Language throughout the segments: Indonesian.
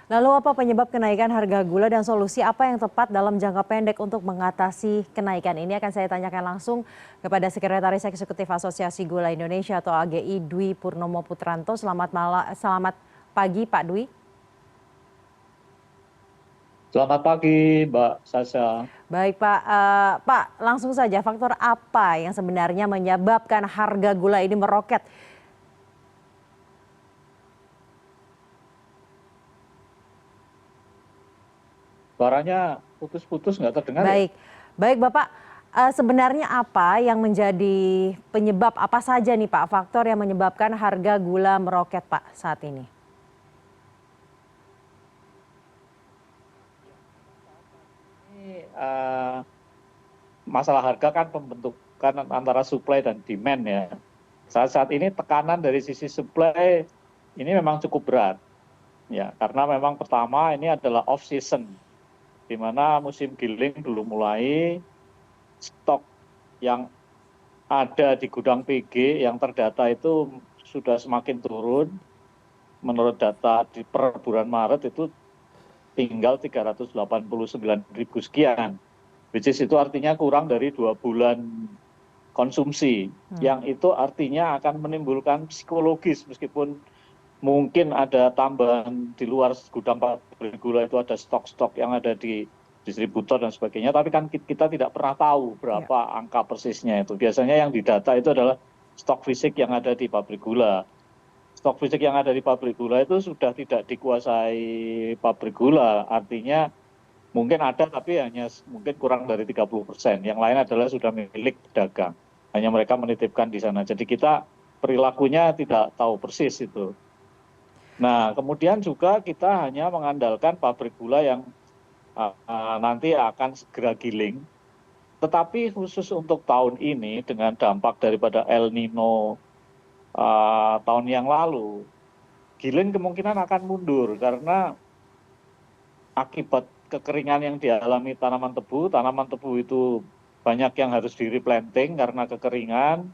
Lalu apa penyebab kenaikan harga gula dan solusi apa yang tepat dalam jangka pendek untuk mengatasi kenaikan ini akan saya tanyakan langsung kepada Sekretaris Eksekutif Asosiasi Gula Indonesia atau AGI Dwi Purnomo Putranto. Selamat pagi Pak Dwi. Selamat pagi, Mbak Sasha. Baik Pak, Pak langsung saja faktor apa yang sebenarnya menyebabkan harga gula ini meroket? Suaranya putus-putus nggak terdengar ya? Baik, baik Bapak, sebenarnya apa yang menjadi penyebab apa saja nih Pak, faktor yang menyebabkan harga gula meroket Pak saat ini? Ini masalah harga kan pembentukan antara supply dan demand ya. Saat-saat ini tekanan dari sisi supply ini memang cukup berat. Ya, karena memang pertama ini adalah off season, di mana musim giling dulu mulai, stok yang ada di gudang PG yang terdata itu sudah semakin turun. Menurut data di per bulan Maret itu tinggal 389.000 sekian, which is itu artinya kurang dari 2 bulan konsumsi, yang itu artinya akan menimbulkan psikologis meskipun mungkin ada tambahan di luar gudang pabrik gula itu ada stok-stok yang ada di distributor dan sebagainya, tapi kan kita tidak pernah tahu Ya. berapa angka persisnya itu. Biasanya yang didata itu adalah stok fisik yang ada di pabrik gula. Stok fisik yang ada di pabrik gula itu sudah tidak dikuasai pabrik gula, artinya mungkin ada tapi hanya mungkin kurang dari 30%. Yang lain adalah sudah milik pedagang. Hanya mereka menitipkan di sana. Jadi kita perilakunya tidak tahu persis itu. Nah, kemudian juga kita hanya mengandalkan pabrik gula yang nanti akan segera giling. Tetapi khusus untuk tahun ini dengan dampak daripada El Nino tahun yang lalu, giling kemungkinan akan mundur karena akibat kekeringan yang dialami tanaman tebu itu banyak yang harus di replanting karena kekeringan,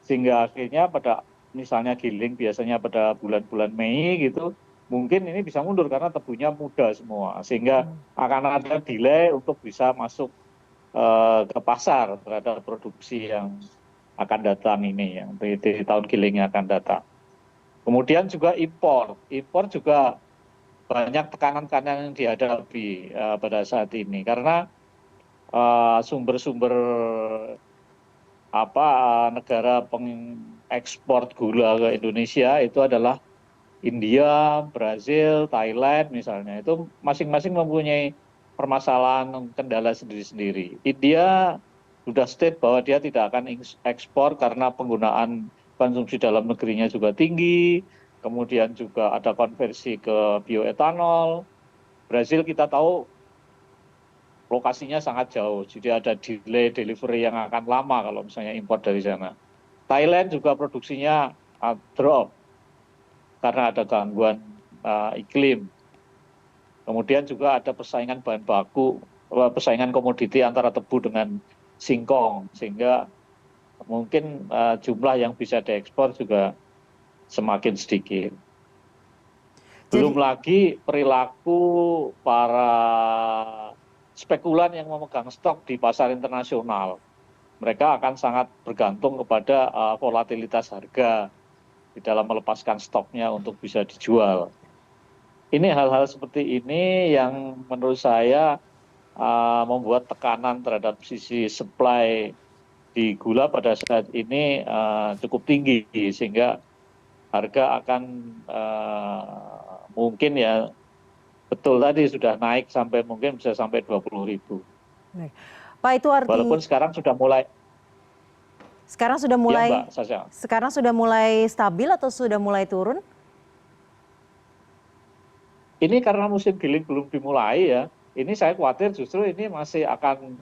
sehingga akhirnya pada misalnya giling biasanya pada bulan-bulan Mei gitu, mungkin ini bisa mundur karena tebunya muda semua, sehingga akan ada delay untuk bisa masuk ke pasar terhadap produksi yang akan datang ini, yang di tahun giling yang akan datang. Kemudian juga impor juga banyak tekanan-tekanan yang dihadapi pada saat ini karena sumber-sumber negara pengekspor gula ke Indonesia itu adalah India, Brazil, Thailand misalnya. Itu masing-masing mempunyai permasalahan kendala sendiri-sendiri. India sudah state bahwa dia tidak akan ekspor karena penggunaan konsumsi dalam negerinya juga tinggi, kemudian juga ada konversi ke bioetanol. Brazil kita tahu lokasinya sangat jauh, jadi ada delay delivery yang akan lama kalau misalnya impor dari sana. Thailand juga produksinya drop karena ada gangguan iklim. Kemudian juga ada persaingan bahan baku, persaingan komoditi antara tebu dengan singkong, sehingga mungkin jumlah yang bisa diekspor juga semakin sedikit. Belum Jadi lagi perilaku para spekulan yang memegang stok di pasar internasional. Mereka akan sangat bergantung kepada volatilitas harga di dalam melepaskan stoknya untuk bisa dijual. Ini hal-hal seperti ini yang menurut saya membuat tekanan terhadap sisi supply di gula pada saat ini cukup tinggi, sehingga harga akan mungkin ya betul tadi sudah naik sampai mungkin bisa sampai 20.000. baik. Pak itu Walaupun sekarang sudah mulai, sekarang sudah ya mulai Mbak Sasha. sekarang sudah mulai stabil atau sudah mulai turun? Ini karena musim giling belum dimulai ya, ini saya khawatir justru ini masih akan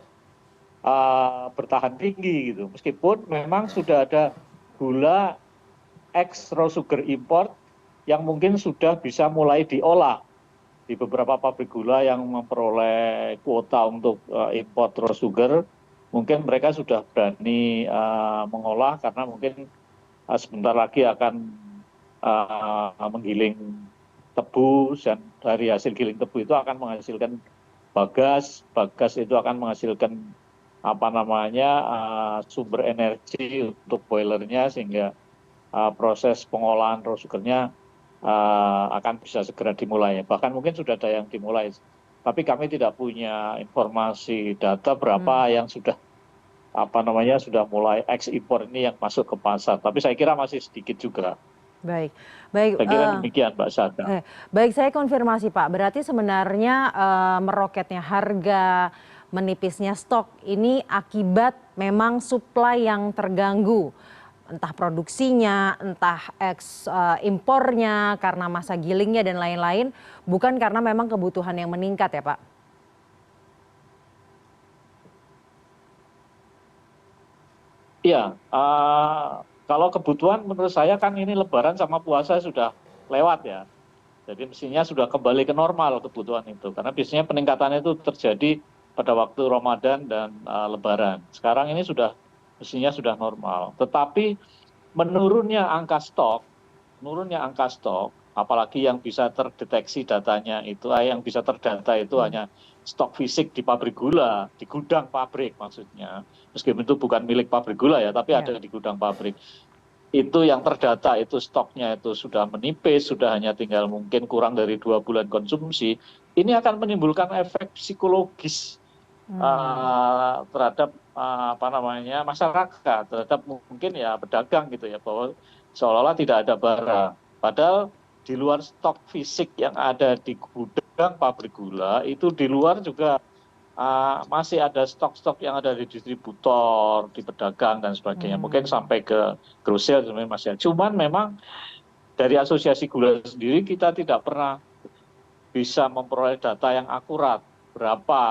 bertahan tinggi gitu. Meskipun memang sudah ada gula ex raw sugar import yang mungkin sudah bisa mulai diolah di beberapa pabrik gula yang memperoleh kuota untuk import raw sugar, mungkin mereka sudah berani mengolah karena mungkin sebentar lagi akan menggiling tebu, dan dari hasil giling tebu itu akan menghasilkan bagas, bagas itu akan menghasilkan sumber energi untuk boilernya, sehingga proses pengolahan raw sugarnya akan bisa segera dimulai. Bahkan mungkin sudah ada yang dimulai, tapi kami tidak punya informasi data berapa yang sudah sudah mulai ekspor ini yang masuk ke pasar. Tapi saya kira masih sedikit juga. Baik, baik. Saya kira demikian, Mbak Sada. Baik, saya konfirmasi Pak. Berarti sebenarnya meroketnya harga, menipisnya stok ini akibat memang supply yang terganggu, entah produksinya, entah impornya karena masa gilingnya dan lain-lain, bukan karena memang kebutuhan yang meningkat ya Pak? Iya, kalau kebutuhan menurut saya kan ini Lebaran sama puasa sudah lewat ya. Jadi mestinya sudah kembali ke normal kebutuhan itu. Karena biasanya peningkatannya itu terjadi pada waktu Ramadan dan Lebaran. Sekarang ini mestinya sudah normal. Tetapi menurunnya angka stok, apalagi yang bisa terdeteksi datanya itu, yang bisa terdata itu hanya stok fisik di pabrik gula, di gudang pabrik maksudnya. Meskipun itu bukan milik pabrik gula ya, tapi ada di gudang pabrik. Itu yang terdata itu stoknya itu sudah menipis, sudah hanya tinggal mungkin kurang dari 2 bulan konsumsi. Ini akan menimbulkan efek psikologis terhadap masyarakat, terhadap mungkin ya pedagang gitu ya, bahwa seolah-olah tidak ada barang. Padahal di luar stok fisik yang ada di gudang pabrik gula, itu di luar juga masih ada stok-stok yang ada di distributor, di pedagang dan sebagainya. Mungkin sampai ke grosir sebenarnya masih ada. Cuman memang dari Asosiasi Gula sendiri kita tidak pernah bisa memperoleh data yang akurat berapa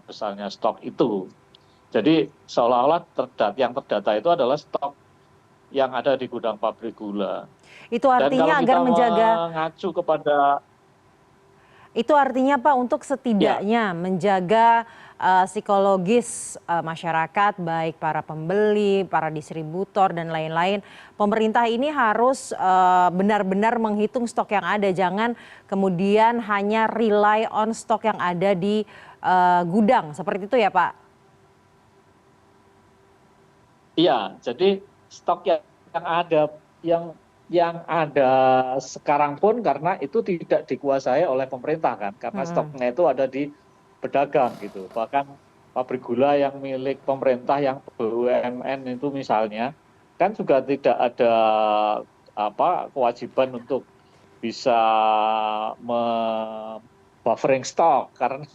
besarnya stok itu. Jadi seolah-olah yang terdata itu adalah stok yang ada di gudang pabrik gula. Itu artinya Dan kalau kita mengacu kepada itu artinya Pak, untuk setidaknya menjaga psikologis masyarakat, baik para pembeli, para distributor dan lain-lain, pemerintah ini harus benar-benar menghitung stok yang ada, jangan kemudian hanya rely on stok yang ada di gudang, seperti itu ya Pak? Iya, jadi stok yang ada sekarang pun karena itu tidak dikuasai oleh pemerintah kan, karena stoknya itu ada di pedagang gitu. Bahkan pabrik gula yang milik pemerintah yang BUMN itu misalnya kan juga tidak ada kewajiban untuk bisa buffering stok, karena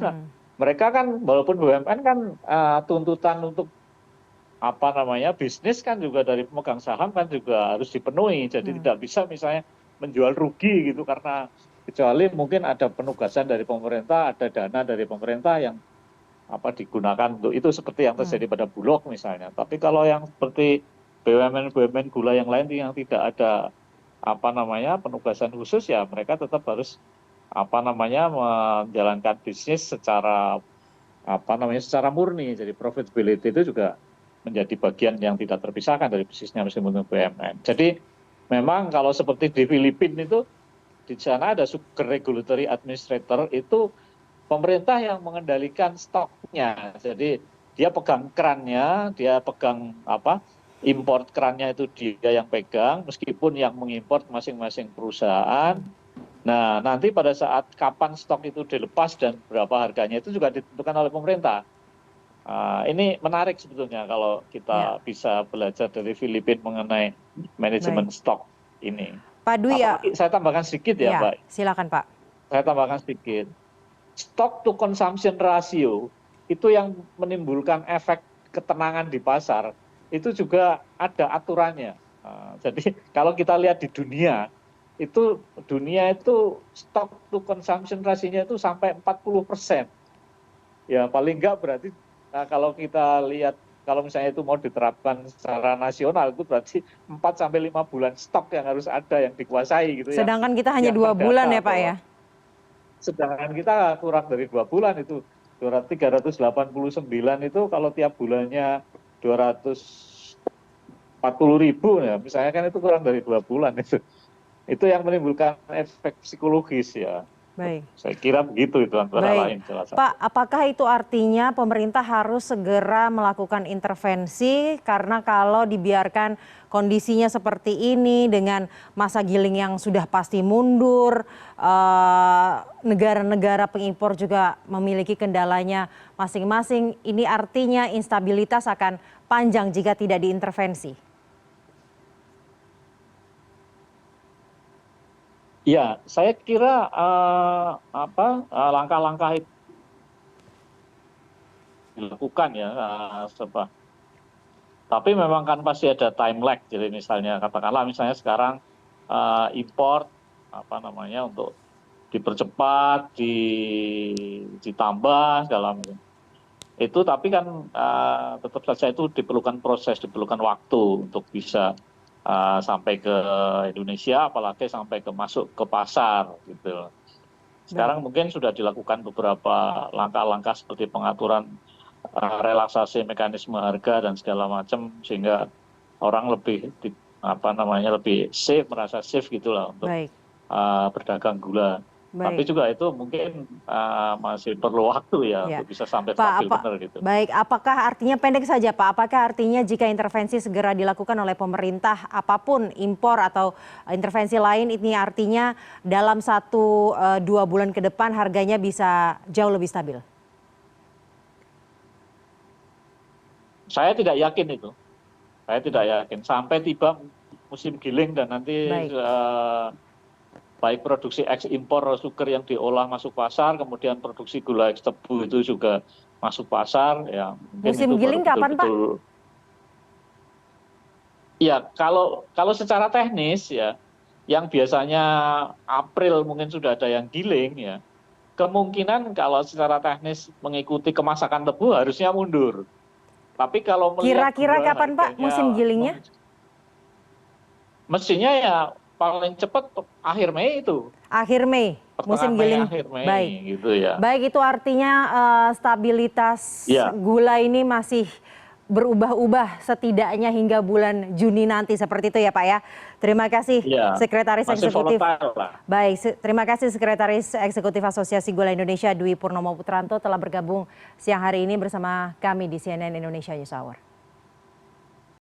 mereka kan walaupun BUMN kan tuntutan untuk bisnis kan juga dari pemegang saham kan juga harus dipenuhi. Jadi tidak bisa misalnya menjual rugi gitu, karena kecuali mungkin ada penugasan dari pemerintah, ada dana dari pemerintah yang digunakan untuk itu, seperti yang terjadi pada Bulog misalnya. Tapi kalau yang seperti BUMN gula yang lain yang tidak ada penugasan khusus, ya mereka tetap harus menjalankan bisnis secara secara murni. Jadi profitability itu juga menjadi bagian yang tidak terpisahkan dari bisnisnya meskipun BUMN. Jadi memang kalau seperti di Filipina itu, di sana ada Sugar Regulatory Administrator, itu pemerintah yang mengendalikan stoknya. Jadi dia pegang kerannya, dia pegang import kerannya itu dia yang pegang, meskipun yang mengimport masing-masing perusahaan. Nah, nanti pada saat kapan stok itu dilepas dan berapa harganya itu juga ditentukan oleh pemerintah. Ini menarik sebetulnya kalau kita bisa belajar dari Filipina mengenai manajemen stok ini. Pak Dwi ya. Saya tambahkan sedikit ya, Pak. Silakan Pak. Saya tambahkan sedikit. Stock to consumption ratio itu yang menimbulkan efek ketenangan di pasar, itu juga ada aturannya. Jadi kalau kita lihat di dunia itu stock to consumption ratio-nya itu sampai 40%. Ya paling enggak berarti kalau kita lihat, kalau misalnya itu mau diterapkan secara nasional, itu berarti 4-5 bulan stok yang harus ada, yang dikuasai gitu ya. Sedangkan kita hanya 2 bulan ya Pak ya? Sedangkan kita kurang dari 2 bulan itu. 389 itu kalau tiap bulannya 240.000 ya, misalnya kan itu kurang dari 2 bulan itu. Itu yang menimbulkan efek psikologis ya. Baik. Saya kira begitu itu antara lain. Baik, Pak, apakah itu artinya pemerintah harus segera melakukan intervensi karena kalau dibiarkan kondisinya seperti ini dengan masa giling yang sudah pasti mundur, negara-negara pengimpor juga memiliki kendalanya masing-masing, ini artinya instabilitas akan panjang jika tidak diintervensi? Ya, saya kira langkah-langkah itu dilakukan ya, tapi memang kan pasti ada time lag. Jadi misalnya katakanlah misalnya sekarang import untuk dipercepat, ditambah segala macam. Itu tapi kan tetap saja itu diperlukan proses, diperlukan waktu untuk bisa sampai ke Indonesia, apalagi sampai masuk ke pasar gitu. Sekarang mungkin sudah dilakukan beberapa langkah-langkah seperti pengaturan relaksasi mekanisme harga dan segala macam sehingga orang lebih lebih safe, merasa safe gitulah untuk berdagang gula. Tapi juga itu mungkin masih perlu waktu ya untuk bisa sampai stabil benar gitu. Baik, apakah artinya pendek saja Pak? Apakah artinya jika intervensi segera dilakukan oleh pemerintah apapun impor atau intervensi lain ini artinya dalam 1-2 bulan ke depan harganya bisa jauh lebih stabil? Saya tidak yakin itu. Saya tidak yakin sampai tiba musim giling dan nanti baik produksi ekspor sugar yang diolah masuk pasar, kemudian produksi gula tebu itu juga masuk pasar. Ya, musim giling kapan Pak? Ya, kalau secara teknis ya, yang biasanya April mungkin sudah ada yang giling ya, kemungkinan kalau secara teknis mengikuti kemasakan tebu harusnya mundur. Tapi kalau melihat kira-kira kapan Pak musim gilingnya? Mestinya ya paling cepat akhir Mei itu. Akhir Mei, musim giling. Akhir Mei, baik, gitu ya. Baik, itu artinya stabilitas gula ini masih berubah-ubah setidaknya hingga bulan Juni nanti seperti itu ya Pak ya. Terima kasih Sekretaris Eksekutif. Baik, terima kasih Sekretaris Eksekutif Asosiasi Gula Indonesia Dwi Purnomo Putranto telah bergabung siang hari ini bersama kami di CNN Indonesia News Hour.